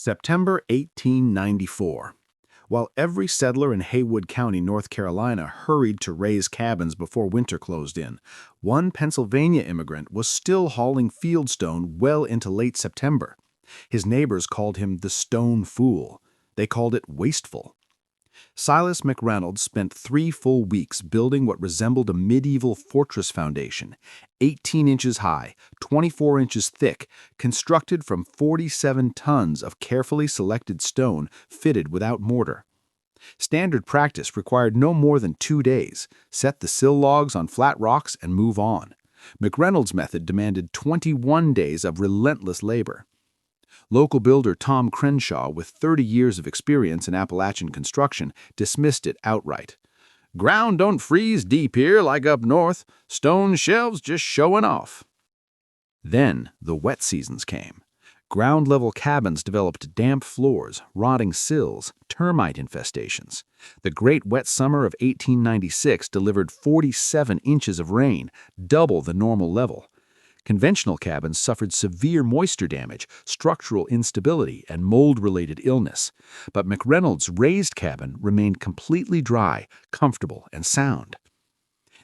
September 1894. While every settler in Haywood County, North Carolina, hurried to raise cabins before winter closed in, one Pennsylvania immigrant was still hauling fieldstone well into late September. His neighbors called him the Stone Fool. They called it wasteful. Silas McReynolds spent 3 full weeks building what resembled a medieval fortress foundation, 18 inches high, 24 inches thick, constructed from 47 tons of carefully selected stone fitted without mortar. Standard practice required no more than 2 days. Set the sill logs on flat rocks and move on. McReynolds' method demanded 21 days of relentless labor. Local builder Tom Crenshaw, with 30 years of experience in Appalachian construction, dismissed it outright. "Ground don't freeze deep here like up north. Stone shelves just showing off." Then the wet seasons came. Ground-level cabins developed damp floors, rotting sills, termite infestations. The great wet summer of 1896 delivered 47 inches of rain, double the normal level. Conventional cabins suffered severe moisture damage, structural instability, and mold-related illness. But McReynolds' raised cabin remained completely dry, comfortable, and sound.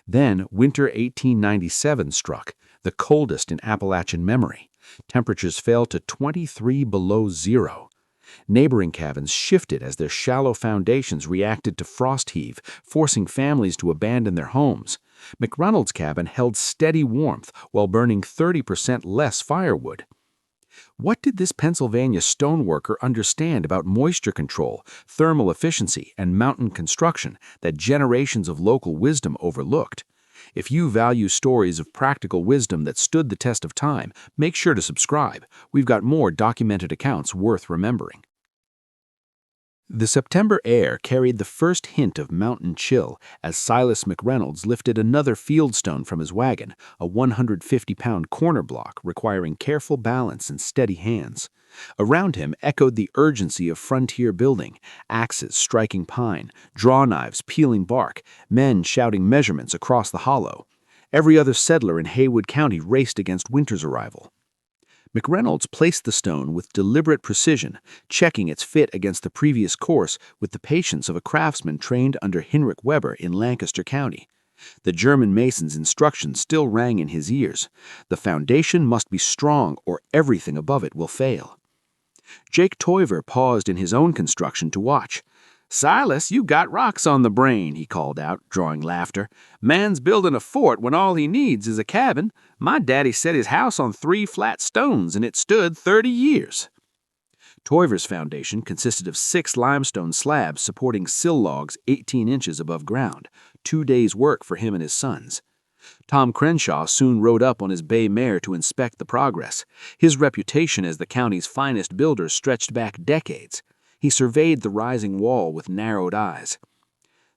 Then winter 1897 struck, the coldest in Appalachian memory. Temperatures fell to 23 below zero. Neighboring cabins shifted as their shallow foundations reacted to frost heave, forcing families to abandon their homes. McReynolds' cabin held steady warmth while burning 30% less firewood. What did this Pennsylvania stoneworker understand about moisture control, thermal efficiency, and mountain construction that generations of local wisdom overlooked? If you value stories of practical wisdom that stood the test of time, make sure to subscribe. We've got more documented accounts worth remembering. The September air carried the first hint of mountain chill as Silas McReynolds lifted another fieldstone from his wagon, a 150-pound corner block requiring careful balance and steady hands. Around him echoed the urgency of frontier building, axes striking pine, draw knives peeling bark, men shouting measurements across the hollow. Every other settler in Haywood County raced against winter's arrival. McReynolds placed the stone with deliberate precision, checking its fit against the previous course with the patience of a craftsman trained under Heinrich Weber in Lancaster County. The German mason's instructions still rang in his ears. The foundation must be strong or everything above it will fail. Jake Toiver paused in his own construction to watch. "Silas, you got rocks on the brain," he called out, drawing laughter. "Man's building a fort when all he needs is a cabin. My daddy set his house on 3 flat stones, and it stood 30 years. Toiver's foundation consisted of 6 limestone slabs supporting sill logs 18 inches above ground, 2 days' work for him and his sons. Tom Crenshaw soon rode up on his bay mare to inspect the progress. His reputation as the county's finest builder stretched back decades. He surveyed the rising wall with narrowed eyes.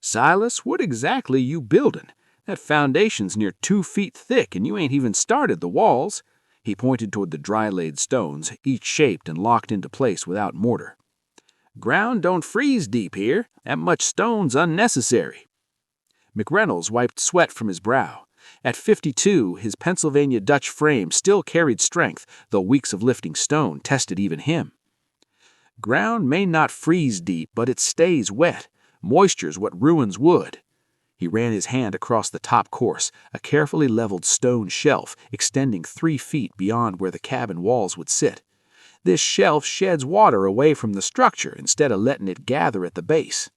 "Silas, what exactly you buildin'? That foundation's near 2 feet thick, and you ain't even started the walls." He pointed toward the dry-laid stones, each shaped and locked into place without mortar. "Ground don't freeze deep here. That much stone's unnecessary." McReynolds wiped sweat from his brow. At 52, his Pennsylvania Dutch frame still carried strength, though weeks of lifting stone tested even him. "Ground may not freeze deep, but it stays wet. Moisture's what ruins wood." He ran his hand across the top course, a carefully leveled stone shelf extending 3 feet beyond where the cabin walls would sit. "This shelf sheds water away from the structure instead of letting it gather at the base."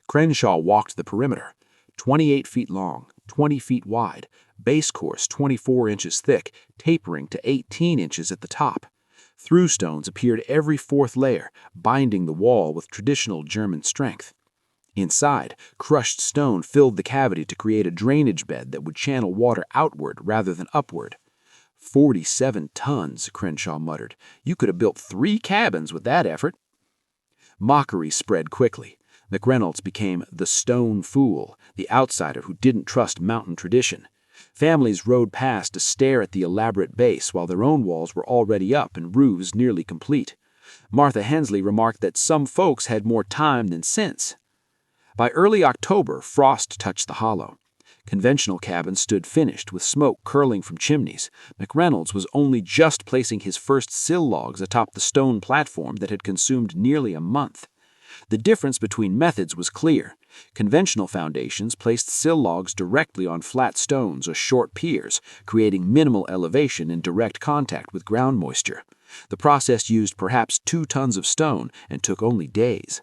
Crenshaw walked the perimeter. 28 feet long, 20 feet wide, base course 24 inches thick, tapering to 18 inches at the top. Through stones appeared every 4th layer, binding the wall with traditional German strength. Inside, crushed stone filled the cavity to create a drainage bed that would channel water outward rather than upward. 47 tons, Crenshaw muttered. "You could have built 3 cabins with that effort." Mockery spread quickly. McReynolds became the Stone Fool, the outsider who didn't trust mountain tradition. Families rode past to stare at the elaborate base while their own walls were already up and roofs nearly complete. Martha Hensley remarked that some folks had more time than sense. By early October, frost touched the hollow. Conventional cabins stood finished, with smoke curling from chimneys. McReynolds was only just placing his first sill logs atop the stone platform that had consumed nearly a month. The difference between methods was clear. Conventional foundations placed sill logs directly on flat stones or short piers, creating minimal elevation in direct contact with ground moisture. The process used perhaps 2 tons of stone and took only days.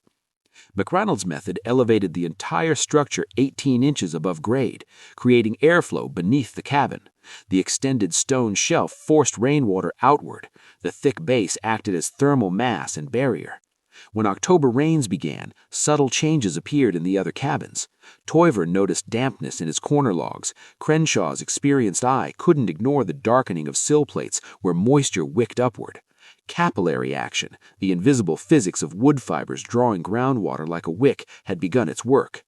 McReynolds' method elevated the entire structure 18 inches above grade, creating airflow beneath the cabin. The extended stone shelf forced rainwater outward. The thick base acted as thermal mass and barrier. When October rains began, subtle changes appeared in the other cabins. Toiver noticed dampness in his corner logs. Crenshaw's experienced eye couldn't ignore the darkening of sill plates where moisture wicked upward. Capillary action, the invisible physics of wood fibers drawing groundwater like a wick, had begun its work.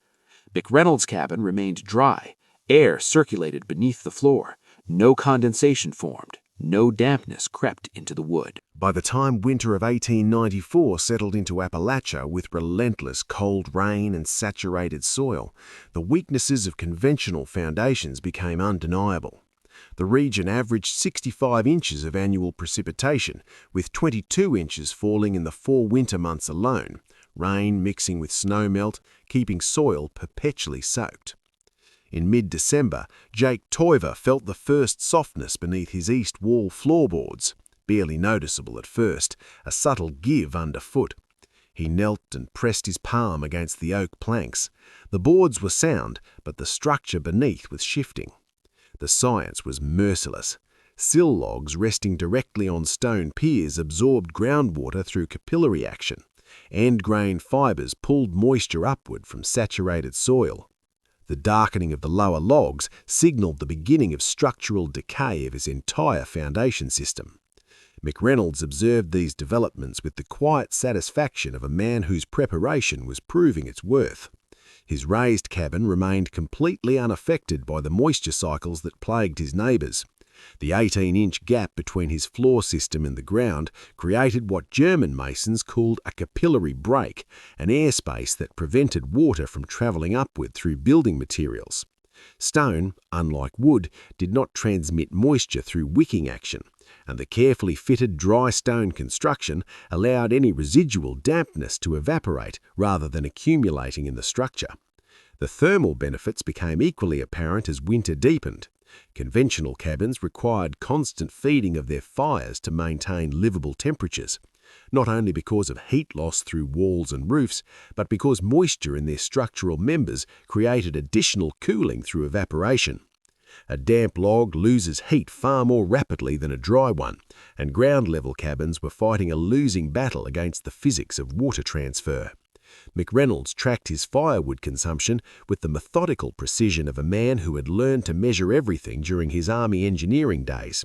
McReynolds' cabin remained dry. Air circulated beneath the floor. No condensation formed. No dampness crept into the wood. By the time winter of 1894 settled into Appalachia with relentless cold rain and saturated soil, the weaknesses of conventional foundations became undeniable. The region averaged 65 inches of annual precipitation, with 22 inches falling in the 4 winter months alone, rain mixing with snowmelt, keeping soil perpetually soaked. In mid-December, Jake Toiver felt the first softness beneath his east wall floorboards, barely noticeable at first, a subtle give underfoot. He knelt and pressed his palm against the oak planks. The boards were sound, but the structure beneath was shifting. The science was merciless. Sill logs resting directly on stone piers absorbed groundwater through capillary action. End-grain fibers pulled moisture upward from saturated soil. The darkening of the lower logs signaled the beginning of structural decay of his entire foundation system. McReynolds observed these developments with the quiet satisfaction of a man whose preparation was proving its worth. His raised cabin remained completely unaffected by the moisture cycles that plagued his neighbours. The 18-inch gap between his floor system and the ground created what German masons called a capillary break, an airspace that prevented water from travelling upward through building materials. Stone, unlike wood, did not transmit moisture through wicking action, and the carefully fitted dry stone construction allowed any residual dampness to evaporate rather than accumulating in the structure. The thermal benefits became equally apparent as winter deepened. Conventional cabins required constant feeding of their fires to maintain livable temperatures, not only because of heat loss through walls and roofs, but because moisture in their structural members created additional cooling through evaporation. A damp log loses heat far more rapidly than a dry one, and ground-level cabins were fighting a losing battle against the physics of water transfer. McReynolds tracked his firewood consumption with the methodical precision of a man who had learned to measure everything during his army engineering days.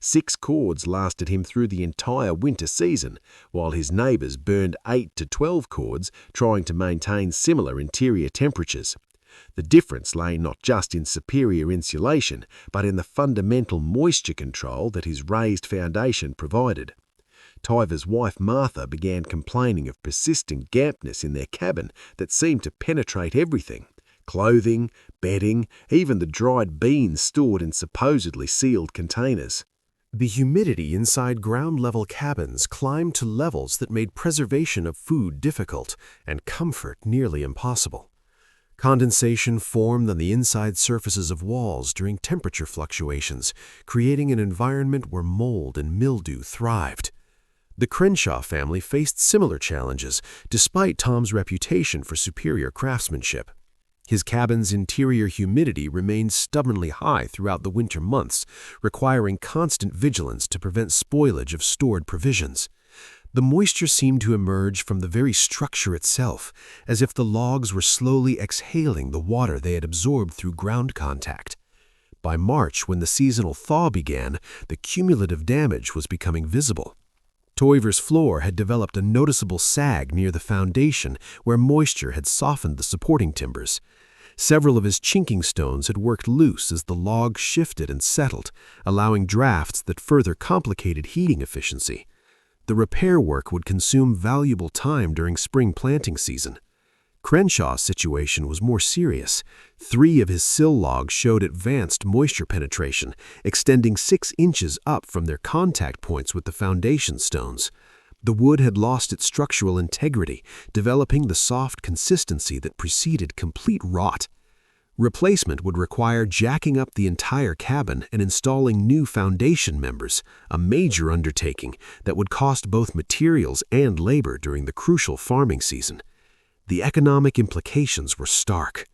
6 cords lasted him through the entire winter season, while his neighbours burned 8 to 12 cords trying to maintain similar interior temperatures. The difference lay not just in superior insulation, but in the fundamental moisture control that his raised foundation provided. Toiver's wife Martha began complaining of persistent dampness in their cabin that seemed to penetrate everything: clothing, bedding, even the dried beans stored in supposedly sealed containers. The humidity inside ground-level cabins climbed to levels that made preservation of food difficult and comfort nearly impossible. Condensation formed on the inside surfaces of walls during temperature fluctuations, creating an environment where mold and mildew thrived. The Crenshaw family faced similar challenges, despite Tom's reputation for superior craftsmanship. His cabin's interior humidity remained stubbornly high throughout the winter months, requiring constant vigilance to prevent spoilage of stored provisions. The moisture seemed to emerge from the very structure itself, as if the logs were slowly exhaling the water they had absorbed through ground contact. By March, when the seasonal thaw began, the cumulative damage was becoming visible. Toiver's floor had developed a noticeable sag near the foundation where moisture had softened the supporting timbers. Several of his chinking stones had worked loose as the logs shifted and settled, allowing drafts that further complicated heating efficiency. The repair work would consume valuable time during spring planting season. Crenshaw's situation was more serious. 3 of his sill logs showed advanced moisture penetration, extending 6 inches up from their contact points with the foundation stones. The wood had lost its structural integrity, developing the soft consistency that preceded complete rot. Replacement would require jacking up the entire cabin and installing new foundation members, a major undertaking that would cost both materials and labor during the crucial farming season. The economic implications were stark.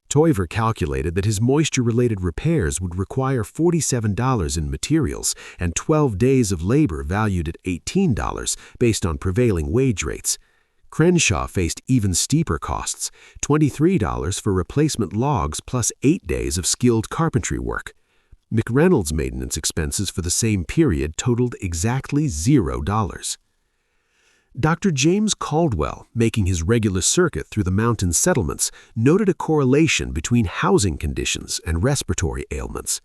Toiver calculated that his moisture-related repairs would require $47 in materials and 12 days of labor valued at $18 based on prevailing wage rates. Crenshaw faced even steeper costs, $23 for replacement logs plus 8 days of skilled carpentry work. McReynolds' maintenance expenses for the same period totaled exactly $0. Dr. James Caldwell, making his regular circuit through the mountain settlements, noted a correlation between housing conditions and respiratory ailments.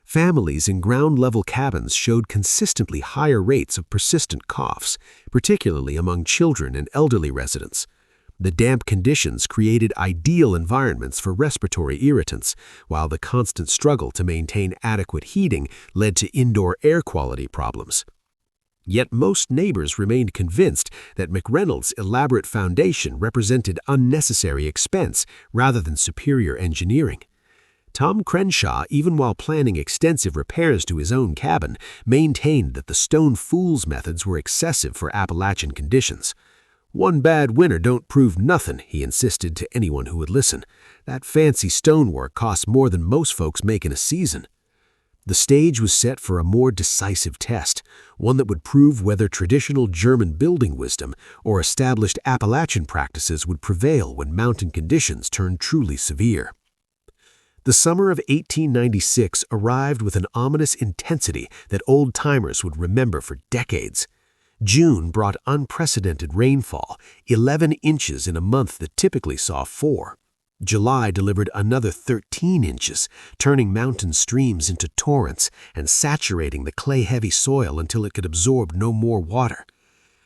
Families in ground-level cabins showed consistently higher rates of persistent coughs, particularly among children and elderly residents. The damp conditions created ideal environments for respiratory irritants, while the constant struggle to maintain adequate heating led to indoor air quality problems. Yet most neighbors remained convinced that McReynolds' elaborate foundation represented unnecessary expense rather than superior engineering. Tom Crenshaw, even while planning extensive repairs to his own cabin, maintained that the stone fools methods were excessive for Appalachian conditions. "One bad winter don't prove nothin'," he insisted to anyone who would listen. "That fancy stonework costs more than most folks make in a season." The stage was set for a more decisive test, one that would prove whether traditional German building wisdom or established Appalachian practices would prevail when mountain conditions turned truly severe. The summer of 1896 arrived with an ominous intensity that old-timers would remember for decades. June brought unprecedented rainfall, 11 inches in a month that typically saw 4. July delivered another 13 inches, turning mountain streams into torrents and saturating the clay-heavy soil until it could absorb no more water.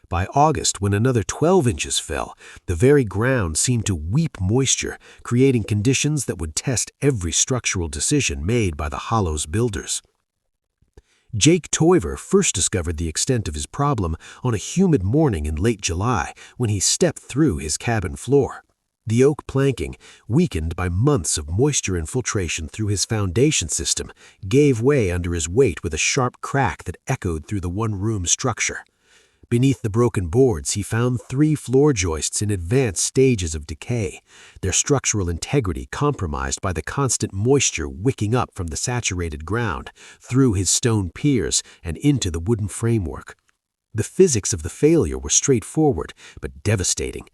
By August, when another 12 inches fell, the very ground seemed to weep moisture, creating conditions that would test every structural decision made by the Hollow's builders. Jake Toiver first discovered the extent of his problem on a humid morning in late July when he stepped through his cabin floor. The oak planking, weakened by months of moisture infiltration through his foundation system, gave way under his weight with a sharp crack that echoed through the one-room structure. Beneath the broken boards, he found 3 floor joists in advanced stages of decay, their structural integrity compromised by the constant moisture wicking up from the saturated ground, through his stone piers and into the wooden framework. The physics of the failure were straightforward, but devastating.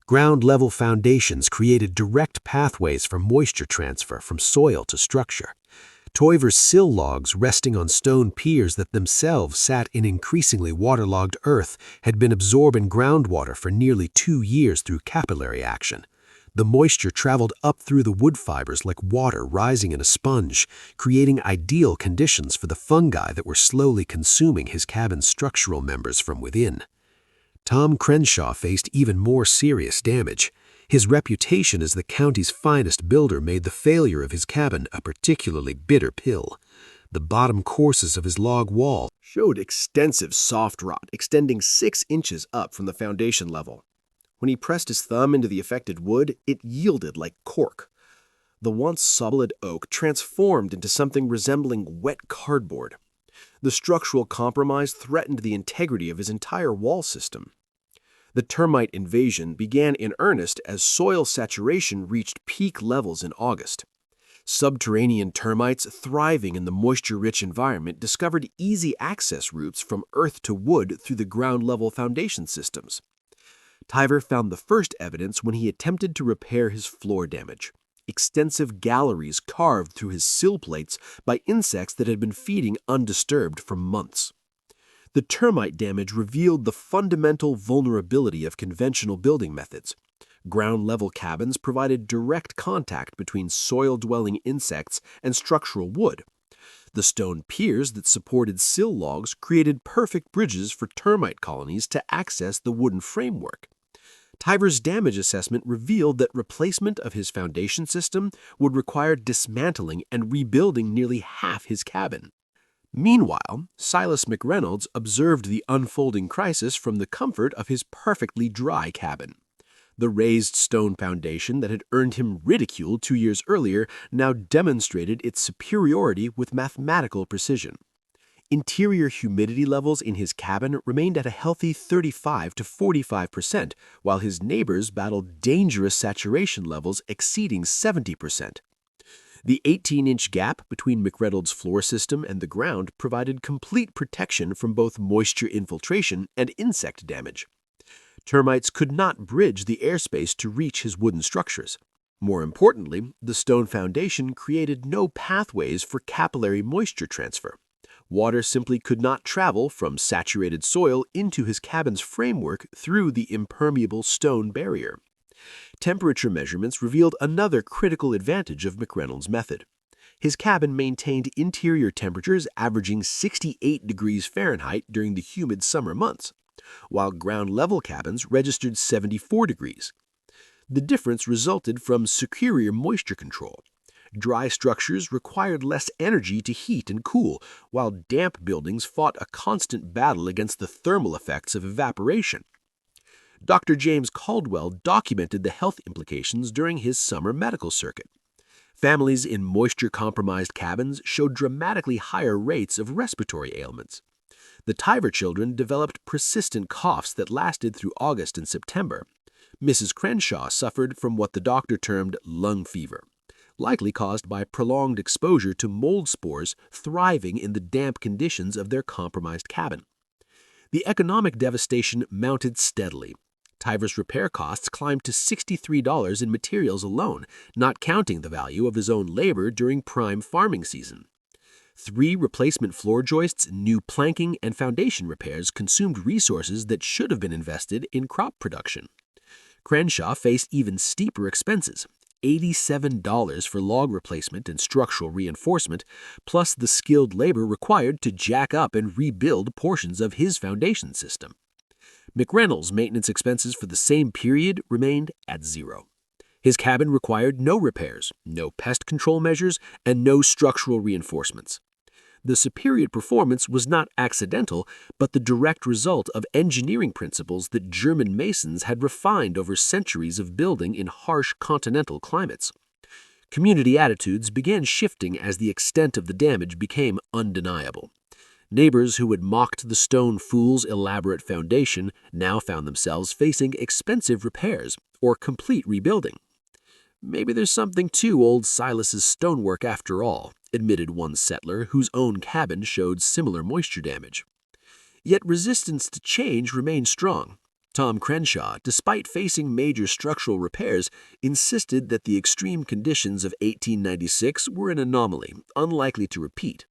Ground-level foundations created direct pathways for moisture transfer from soil to structure. Toiver's sill logs, resting on stone piers that themselves sat in increasingly waterlogged earth, had been absorbing groundwater for nearly 2 years through capillary action. The moisture traveled up through the wood fibers like water rising in a sponge, creating ideal conditions for the fungi that were slowly consuming his cabin's structural members from within. Tom Crenshaw faced even more serious damage. His reputation as the county's finest builder made the failure of his cabin a particularly bitter pill. The bottom courses of his log wall showed extensive soft rot extending 6 inches up from the foundation level. When he pressed his thumb into the affected wood, it yielded like cork. The once solid oak transformed into something resembling wet cardboard. The structural compromise threatened the integrity of his entire wall system. The termite invasion began in earnest as soil saturation reached peak levels in August. Subterranean termites thriving in the moisture-rich environment discovered easy access routes from earth to wood through the ground-level foundation systems. Toiver found the first evidence when he attempted to repair his floor damage. Extensive galleries carved through his sill plates by insects that had been feeding undisturbed for months. The termite damage revealed the fundamental vulnerability of conventional building methods. Ground-level cabins provided direct contact between soil-dwelling insects and structural wood. The stone piers that supported sill logs created perfect bridges for termite colonies to access the wooden framework. Tiver's damage assessment revealed that replacement of his foundation system would require dismantling and rebuilding nearly half his cabin. Meanwhile, Silas McReynolds observed the unfolding crisis from the comfort of his perfectly dry cabin. The raised stone foundation that had earned him ridicule 2 years earlier now demonstrated its superiority with mathematical precision. Interior humidity levels in his cabin remained at a healthy 35 to 45%, while his neighbors battled dangerous saturation levels exceeding 70%. The 18-inch gap between McReynolds' floor system and the ground provided complete protection from both moisture infiltration and insect damage. Termites could not bridge the airspace to reach his wooden structures. More importantly, the stone foundation created no pathways for capillary moisture transfer. Water simply could not travel from saturated soil into his cabin's framework through the impermeable stone barrier. Temperature measurements revealed another critical advantage of McReynolds' method. His cabin maintained interior temperatures averaging 68 degrees Fahrenheit during the humid summer months, while ground-level cabins registered 74 degrees. The difference resulted from superior moisture control. Dry structures required less energy to heat and cool, while damp buildings fought a constant battle against the thermal effects of evaporation. Dr. James Caldwell documented the health implications during his summer medical circuit. Families in moisture-compromised cabins showed dramatically higher rates of respiratory ailments. The Tiver children developed persistent coughs that lasted through August and September. Mrs. Crenshaw suffered from what the doctor termed lung fever, likely caused by prolonged exposure to mold spores thriving in the damp conditions of their compromised cabin. The economic devastation mounted steadily. Tiver's repair costs climbed to $63 in materials alone, not counting the value of his own labor during prime farming season. 3 replacement floor joists, new planking, and foundation repairs consumed resources that should have been invested in crop production. Crenshaw faced even steeper expenses, $87 for log replacement and structural reinforcement, plus the skilled labor required to jack up and rebuild portions of his foundation system. McReynolds' maintenance expenses for the same period remained at zero. His cabin required no repairs, no pest control measures, and no structural reinforcements. The superior performance was not accidental, but the direct result of engineering principles that German masons had refined over centuries of building in harsh continental climates. Community attitudes began shifting as the extent of the damage became undeniable. Neighbors who had mocked the stone fool's elaborate foundation now found themselves facing expensive repairs or complete rebuilding. "Maybe there's something to old Silas's stonework after all," admitted one settler whose own cabin showed similar moisture damage. Yet resistance to change remained strong. Tom Crenshaw, despite facing major structural repairs, insisted that the extreme conditions of 1896 were an anomaly, unlikely to repeat.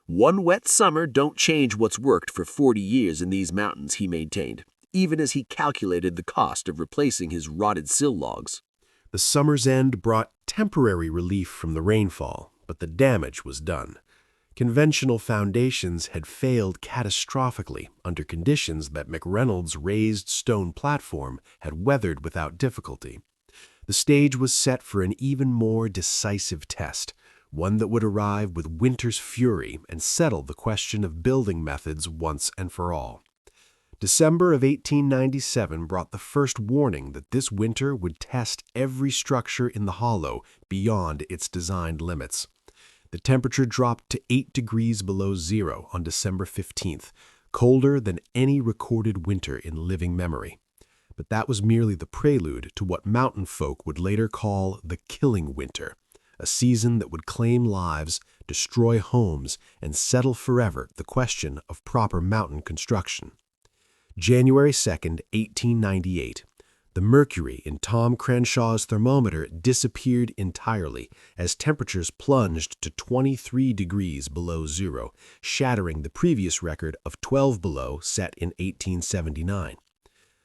"One wet summer don't change what's worked for 40 years in these mountains," he maintained, even as he calculated the cost of replacing his rotted sill logs. The summer's end brought temporary relief from the rainfall, but the damage was done. Conventional foundations had failed catastrophically under conditions that McReynolds' raised stone platform had weathered without difficulty. The stage was set for an even more decisive test, one that would arrive with winter's fury and settle the question of building methods once and for all. December of 1897 brought the first warning that this winter would test every structure in the hollow beyond its designed limits. The temperature dropped to 8 degrees below zero on December 15th, colder than any recorded winter in living memory. But that was merely the prelude to what mountain folk would later call the killing winter, a season that would claim lives, destroy homes, and settle forever the question of proper mountain construction. January 2nd, 1898. The mercury in Tom Crenshaw's thermometer disappeared entirely as temperatures plunged to 23 degrees below zero, shattering the previous record of 12 below set in 1879.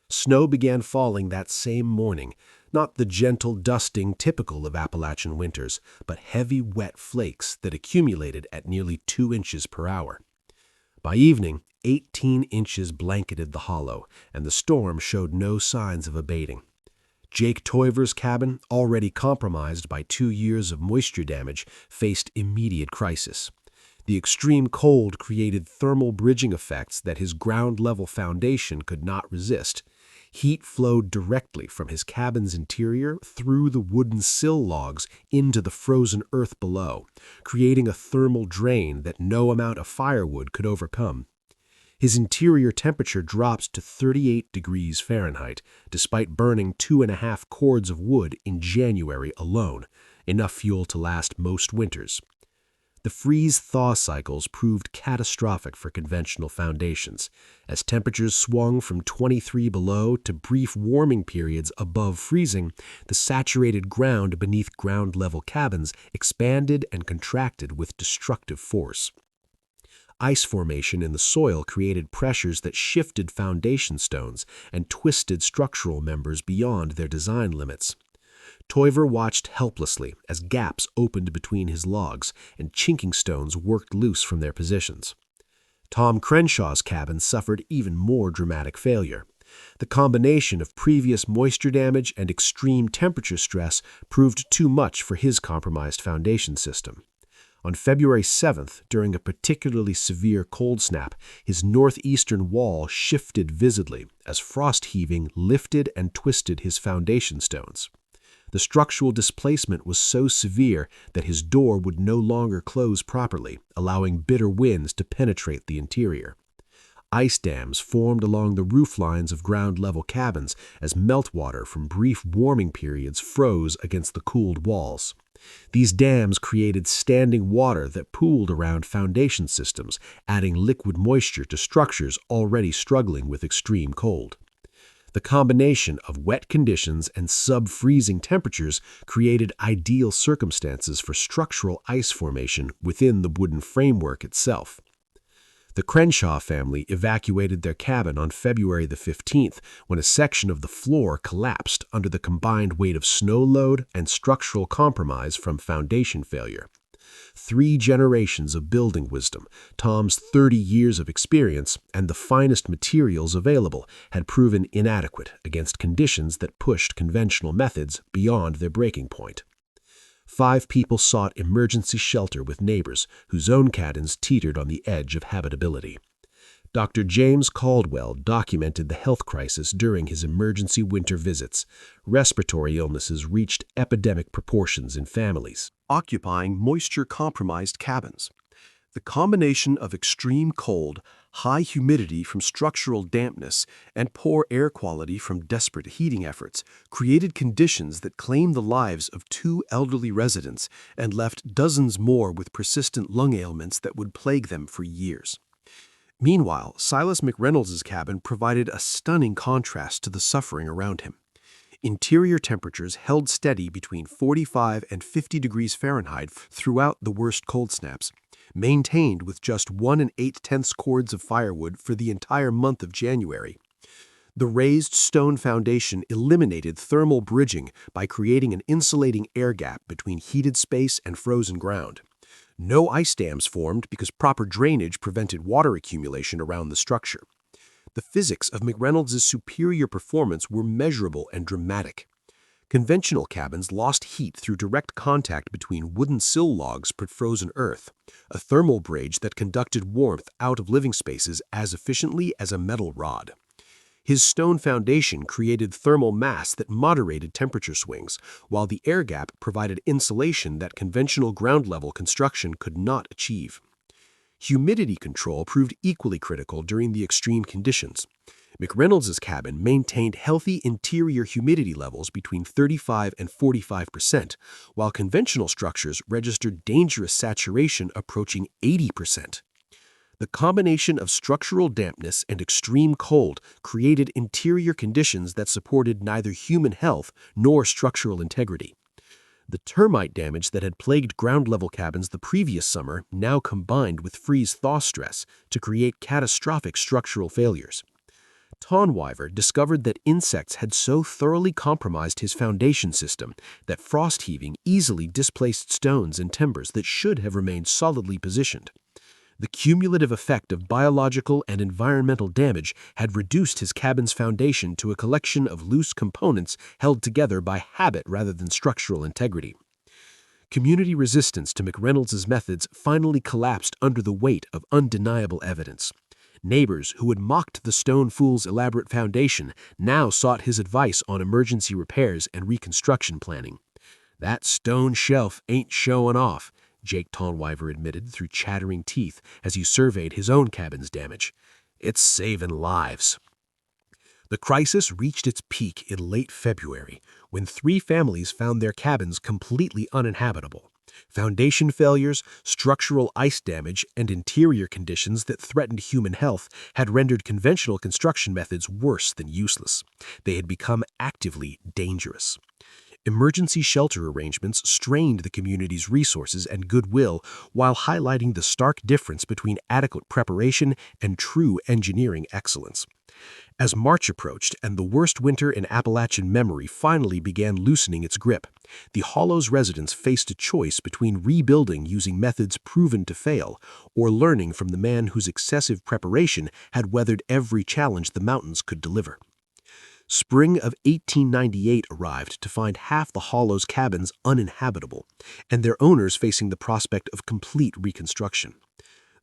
Snow began falling that same morning, not the gentle dusting typical of Appalachian winters, but heavy wet flakes that accumulated at nearly 2 inches per hour. By evening, 18 inches blanketed the hollow, and the storm showed no signs of abating. Jake Toiver's cabin, already compromised by 2 years of moisture damage, faced immediate crisis. The extreme cold created thermal bridging effects that his ground-level foundation could not resist. Heat flowed directly from his cabin's interior through the wooden sill logs into the frozen earth below, creating a thermal drain that no amount of firewood could overcome. His interior temperature dropped to 38 degrees Fahrenheit, despite burning 2.5 cords of wood in January alone, enough fuel to last most winters. The freeze-thaw cycles proved catastrophic for conventional foundations, as temperatures swung from 23 below to brief warming periods above freezing. The saturated ground beneath ground-level cabins expanded and contracted with destructive force. Ice formation in the soil created pressures that shifted foundation stones and twisted structural members beyond their design limits. Toiver watched helplessly as gaps opened between his logs and chinking stones worked loose from their positions. Tom Crenshaw's cabin suffered even more dramatic failure. The combination of previous moisture damage and extreme temperature stress proved too much for his compromised foundation system. On February 7th, during a particularly severe cold snap, his northeastern wall shifted visibly as frost heaving lifted and twisted his foundation stones. The structural displacement was so severe that his door would no longer close properly, allowing bitter winds to penetrate the interior. Ice dams formed along the roof lines of ground-level cabins as meltwater from brief warming periods froze against the cooled walls. These dams created standing water that pooled around foundation systems, adding liquid moisture to structures already struggling with extreme cold. The combination of wet conditions and sub-freezing temperatures created ideal circumstances for structural ice formation within the wooden framework itself. The Crenshaw family evacuated their cabin on February the 15th when a section of the floor collapsed under the combined weight of snow load and structural compromise from foundation failure. 3 generations of building wisdom, Tom's 30 years of experience, and the finest materials available had proven inadequate against conditions that pushed conventional methods beyond their breaking point. 5 people sought emergency shelter with neighbors whose own cabins teetered on the edge of habitability. Dr. James Caldwell documented the health crisis during his emergency winter visits. Respiratory illnesses reached epidemic proportions in families occupying moisture-compromised cabins. The combination of extreme cold, high humidity from structural dampness, and poor air quality from desperate heating efforts created conditions that claimed the lives of 2 elderly residents and left dozens more with persistent lung ailments that would plague them for years. Meanwhile, Silas McReynolds' cabin provided a stunning contrast to the suffering around him. Interior temperatures held steady between 45 and 50 degrees Fahrenheit throughout the worst cold snaps, maintained with just 1 8/10 cords of firewood for the entire month of January. The raised stone foundation eliminated thermal bridging by creating an insulating air gap between heated space and frozen ground. No ice dams formed because proper drainage prevented water accumulation around the structure. The physics of McReynolds' superior performance were measurable and dramatic. Conventional cabins lost heat through direct contact between wooden sill logs per frozen earth, a thermal bridge that conducted warmth out of living spaces as efficiently as a metal rod. His stone foundation created thermal mass that moderated temperature swings, while the air gap provided insulation that conventional ground-level construction could not achieve. Humidity control proved equally critical during the extreme conditions. McReynolds' cabin maintained healthy interior humidity levels between 35 and 45%, while conventional structures registered dangerous saturation approaching 80%. The combination of structural dampness and extreme cold created interior conditions that supported neither human health nor structural integrity. The termite damage that had plagued ground-level cabins the previous summer now combined with freeze-thaw stress to create catastrophic structural failures. Tonwyver discovered that insects had so thoroughly compromised his foundation system that frost heaving easily displaced stones and timbers that should have remained solidly positioned. The cumulative effect of biological and environmental damage had reduced his cabin's foundation to a collection of loose components held together by habit rather than structural integrity. Community resistance to McReynolds' methods finally collapsed under the weight of undeniable evidence. Neighbors who had mocked the stone fool's elaborate foundation now sought his advice on emergency repairs and reconstruction planning. "That stone shelf ain't showing off," Jake Tonwyver admitted through chattering teeth as he surveyed his own cabin's damage. "It's saving lives." The crisis reached its peak in late February, when 3 families found their cabins completely uninhabitable. Foundation failures, structural ice damage, and interior conditions that threatened human health had rendered conventional construction methods worse than useless. They had become actively dangerous. Emergency shelter arrangements strained the community's resources and goodwill while highlighting the stark difference between adequate preparation and true engineering excellence. As March approached and the worst winter in Appalachian memory finally began loosening its grip, the Hollow's residents faced a choice between rebuilding using methods proven to fail or learning from the man whose excessive preparation had weathered every challenge the mountains could deliver. Spring of 1898 arrived to find half the Hollow's cabins uninhabitable, and their owners facing the prospect of complete reconstruction.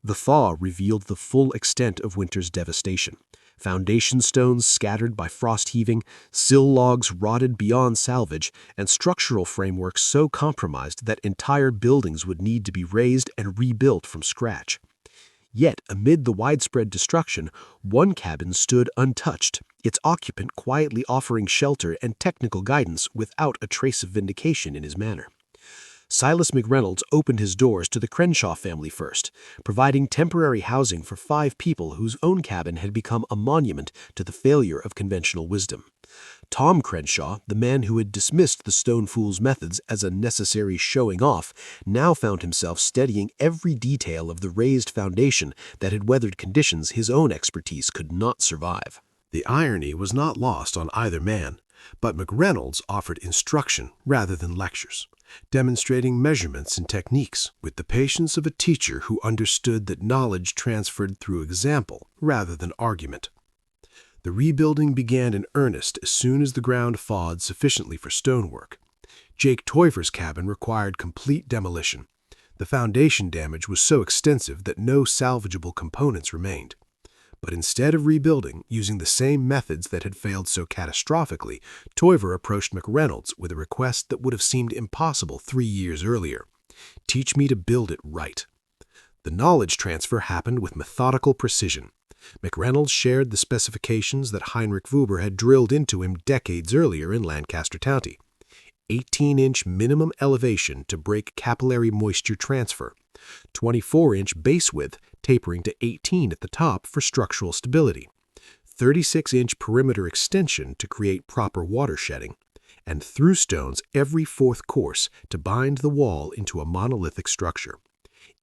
The thaw revealed the full extent of winter's devastation. Foundation stones scattered by frost heaving, sill logs rotted beyond salvage, and structural frameworks so compromised that entire buildings would need to be razed and rebuilt from scratch. Yet, amid the widespread destruction, one cabin stood untouched, its occupant quietly offering shelter and technical guidance without a trace of vindication in his manner. Silas McReynolds opened his doors to the Crenshaw family first, providing temporary housing for 5 people whose own cabin had become a monument to the failure of conventional wisdom. Tom Crenshaw, the man who had dismissed the stone fool's methods as a necessary showing off, now found himself studying every detail of the raised foundation that had weathered conditions his own expertise could not survive. The irony was not lost on either man, but McReynolds offered instruction rather than lectures, demonstrating measurements and techniques with the patience of a teacher who understood that knowledge transferred through example rather than argument. The rebuilding began in earnest as soon as the ground thawed sufficiently for stonework. Jake Toiver's cabin required complete demolition. The foundation damage was so extensive that no salvageable components remained. But instead of rebuilding using the same methods that had failed so catastrophically, Toiver approached McReynolds with a request that would have seemed impossible 3 years earlier. "Teach me to build it right." The knowledge transfer happened with methodical precision. McReynolds shared the specifications that Heinrich Wöber had drilled into him decades earlier in Lancaster County. 18-inch minimum elevation to break capillary moisture transfer, 24-inch base width tapering to 18 at the top for structural stability, 36-inch perimeter extension to create proper water shedding, and through stones every 4th course to bind the wall into a monolithic structure.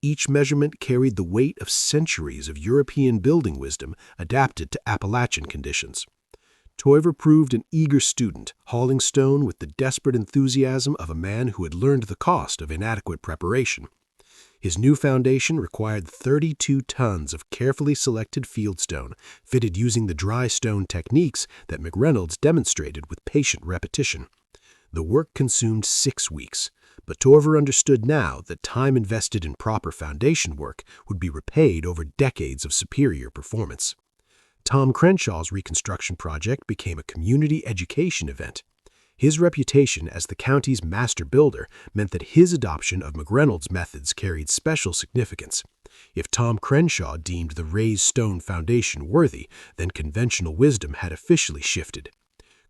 Each measurement carried the weight of centuries of European building wisdom adapted to Appalachian conditions. Toiver proved an eager student, hauling stone with the desperate enthusiasm of a man who had learned the cost of inadequate preparation. His new foundation required 32 tons of carefully selected fieldstone, fitted using the dry stone techniques that McReynolds demonstrated with patient repetition. The work consumed 6 weeks, but Toiver understood now that time invested in proper foundation work would be repaid over decades of superior performance. Tom Crenshaw's reconstruction project became a community education event. His reputation as the county's master builder meant that his adoption of McReynolds' methods carried special significance. If Tom Crenshaw deemed the raised stone foundation worthy, then conventional wisdom had officially shifted.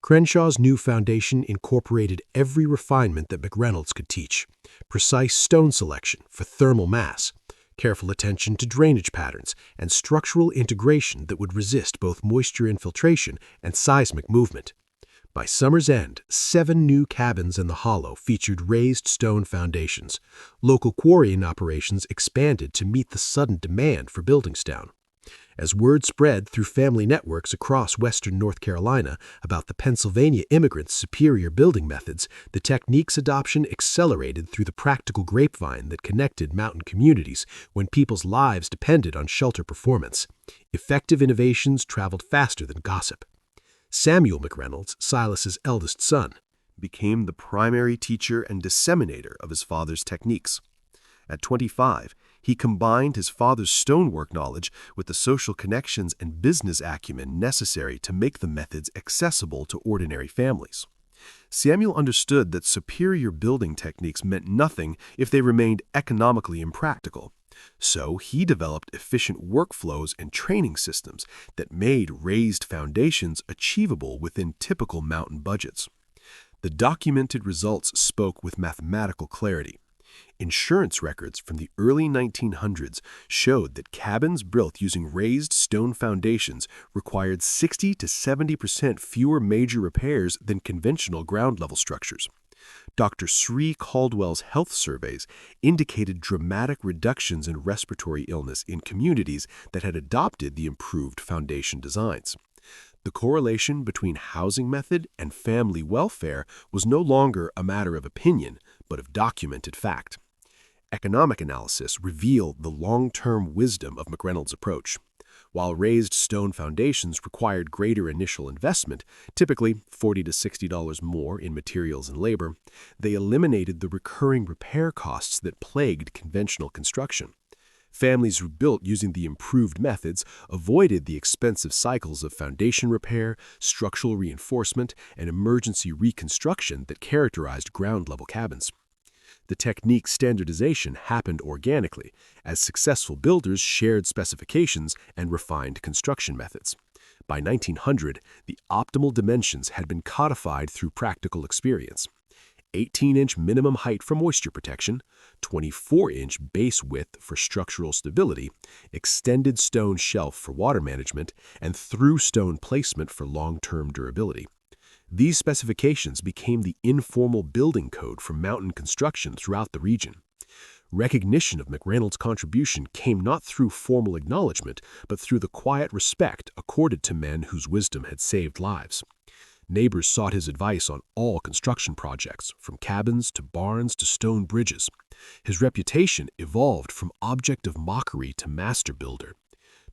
Crenshaw's new foundation incorporated every refinement that McReynolds could teach: precise stone selection for thermal mass, careful attention to drainage patterns, and structural integration that would resist both moisture infiltration and seismic movement. By summer's end, 7 new cabins in the hollow featured raised stone foundations. Local quarrying operations expanded to meet the sudden demand for building stone. As word spread through family networks across western North Carolina about the Pennsylvania immigrants' superior building methods, the technique's adoption accelerated through the practical grapevine that connected mountain communities when people's lives depended on shelter performance. Effective innovations traveled faster than gossip. Samuel McReynolds, Silas's eldest son, became the primary teacher and disseminator of his father's techniques. At 25, he combined his father's stonework knowledge with the social connections and business acumen necessary to make the methods accessible to ordinary families. Samuel understood that superior building techniques meant nothing if they remained economically impractical. So he developed efficient workflows and training systems that made raised foundations achievable within typical mountain budgets. The documented results spoke with mathematical clarity. Insurance records from the early 1900s showed that cabins built using raised stone foundations required 60 to 70% fewer major repairs than conventional ground-level structures. Dr. Sri Caldwell's health surveys indicated dramatic reductions in respiratory illness in communities that had adopted the improved foundation designs. The correlation between housing method and family welfare was no longer a matter of opinion, but of documented fact. Economic analysis revealed the long-term wisdom of McReynolds' approach. While raised stone foundations required greater initial investment, typically $40 to $60 more in materials and labor, they eliminated the recurring repair costs that plagued conventional construction. Families who built using the improved methods avoided the expensive cycles of foundation repair, structural reinforcement, and emergency reconstruction that characterized ground-level cabins. The technique's standardization happened organically as successful builders shared specifications and refined construction methods. By 1900, the optimal dimensions had been codified through practical experience. 18-inch minimum height for moisture protection, 24-inch base width for structural stability, extended stone shelf for water management, and through stone placement for long-term durability. These specifications became the informal building code for mountain construction throughout the region. Recognition of McReynolds' contribution came not through formal acknowledgement, but through the quiet respect accorded to men whose wisdom had saved lives. Neighbors sought his advice on all construction projects, from cabins to barns to stone bridges. His reputation evolved from object of mockery to master builder.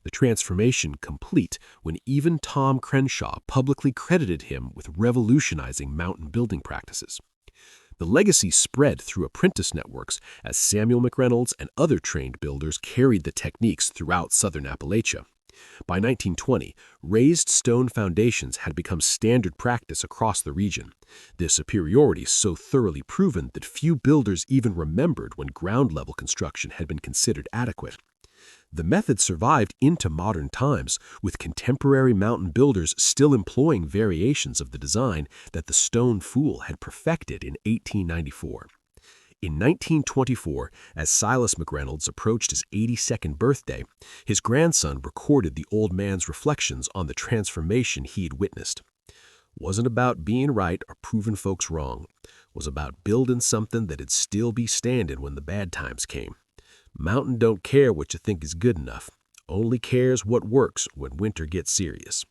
The transformation complete when even Tom Crenshaw publicly credited him with revolutionizing mountain building practices. The legacy spread through apprentice networks as Samuel McReynolds and other trained builders carried the techniques throughout southern Appalachia. By 1920, raised stone foundations had become standard practice across the region, their superiority so thoroughly proven that few builders even remembered when ground-level construction had been considered adequate. The method survived into modern times, with contemporary mountain builders still employing variations of the design that the stone fool had perfected in 1894. In 1924, as Silas McReynolds approached his 82nd birthday, his grandson recorded the old man's reflections on the transformation he'd witnessed. Wasn't about being right or proving folks wrong. Was about building something that'd still be standing when the bad times came. Mountain don't care what you think is good enough. Only cares what works when winter gets serious.